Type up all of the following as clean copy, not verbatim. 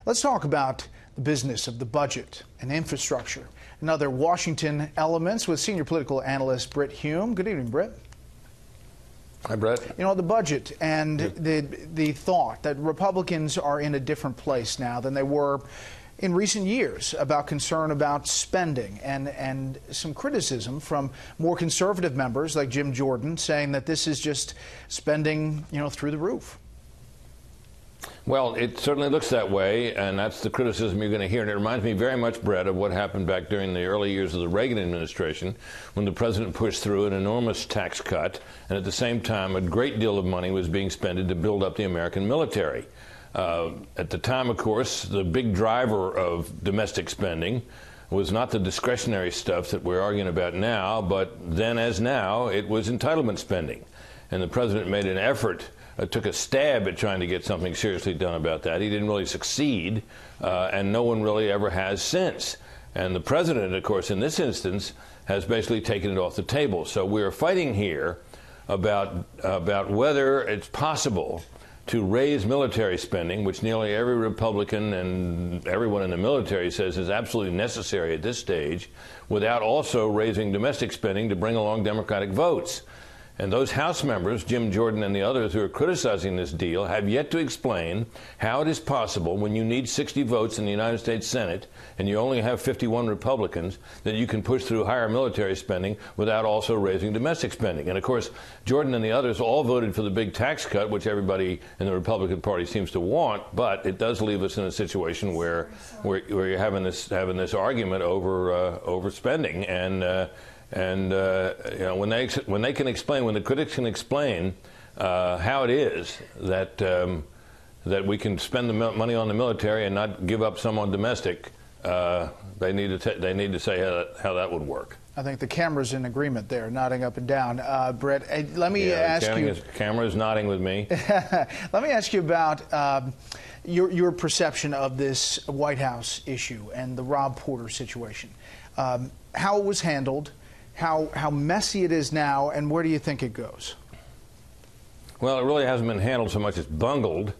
Let's talk about the business of the budget and infrastructure and other Washington elements with senior political analyst Brit Hume. Good evening, Brit. Hi, Brett. You know, the budget and the thought that Republicans are in a different place now than they were in recent years about concern about spending and some criticism from more conservative members like Jim Jordan saying that this is just spending, through the roof. Well, it certainly looks that way, and that's the criticism you're going to hear. And it reminds me very much, Brett, of what happened back during the early years of the Reagan administration when the president pushed through an enormous tax cut, and at the same time a great deal of money was being spent to build up the American military. At the time, of course, the big driver of domestic spending was not the discretionary stuff that we're arguing about now, but then as now, it was entitlement spending. And the president made an effort, took a stab at trying to get something seriously done about that. He didn't really succeed, and no one really ever has since. And the president, of course, in this instance, has basically taken it off the table. So we're fighting here about whether it's possible to raise military spending, which nearly every Republican and everyone in the military says is absolutely necessary at this stage, without also raising domestic spending to bring along Democratic votes. And those House members, Jim Jordan and the others who are criticizing this deal, have yet to explain how it is possible, when you need 60 votes in the United States Senate and you only have 51 Republicans, that you can push through higher military spending without also raising domestic spending. And of course, Jordan and the others all voted for the big tax cut, which everybody in the Republican Party seems to want, but it does leave us in a situation where you're having this argument over spending. And when the critics can explain how it is that we can spend the money on the military and not give up some on domestic, they need to say how that would work. I think the camera's in agreement there, nodding up and down. Brett, let me ask you. The camera's nodding with me. Let me ask you about your perception of this White House issue and the Rob Porter situation. How it was handled, how messy it is now, and where do you think it goes? Well, it really hasn't been handled so much as bungled.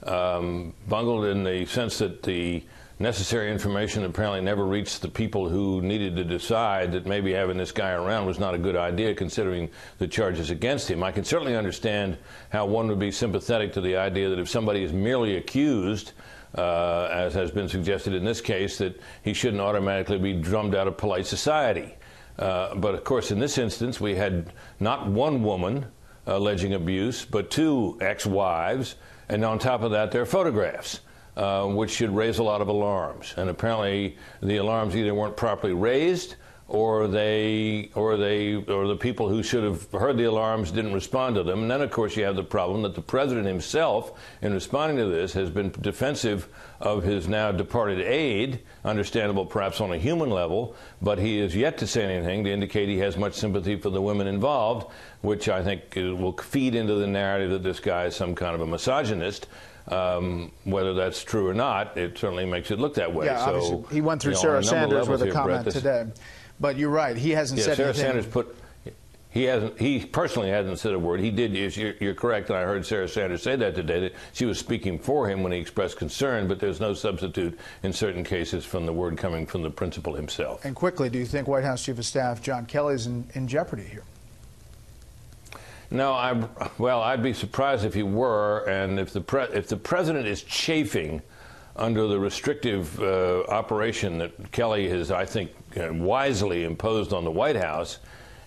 Bungled in the sense that the necessary information apparently never reached the people who needed to decide that maybe having this guy around was not a good idea considering the charges against him. I can certainly understand how one would be sympathetic to the idea that if somebody is merely accused, as has been suggested in this case, that he shouldn't automatically be drummed out of polite society. But of course, in this instance, we had not one woman alleging abuse, but two ex-wives, and on top of that, their photographs, which should raise a lot of alarms. And apparently, the alarms either weren't properly raised, or the people who should have heard the alarms didn't respond to them. And then, of course, you have the problem that the president himself, in responding to this, has been defensive of his now departed aide, understandable perhaps on a human level, but he is yet to say anything to indicate he has much sympathy for the women involved, which I think will feed into the narrative that this guy is some kind of a misogynist. Whether that's true or not, it certainly makes it look that way. Yeah, obviously. He went through Sarah Sanders with a comment today. But you're right, he hasn't said Sarah anything. Sanders he personally hasn't said a word. He did, you're correct, and I heard Sarah Sanders say that today, that she was speaking for him when he expressed concern, but there's no substitute in certain cases from the word coming from the principal himself. And quickly, do you think White House Chief of Staff John Kelly is in jeopardy here? No, I'd be surprised if he were, and if the president is chafing under the restrictive operation that Kelly has, I think, wisely imposed on the White House,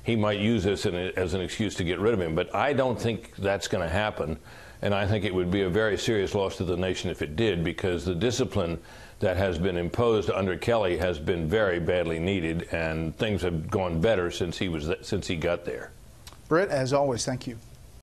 he might use this as an excuse to get rid of him. But I don't think that's going to happen, and I think it would be a very serious loss to the nation if it did, because the discipline that has been imposed under Kelly has been very badly needed, and things have gone better since he got there. Britt, as always, thank you.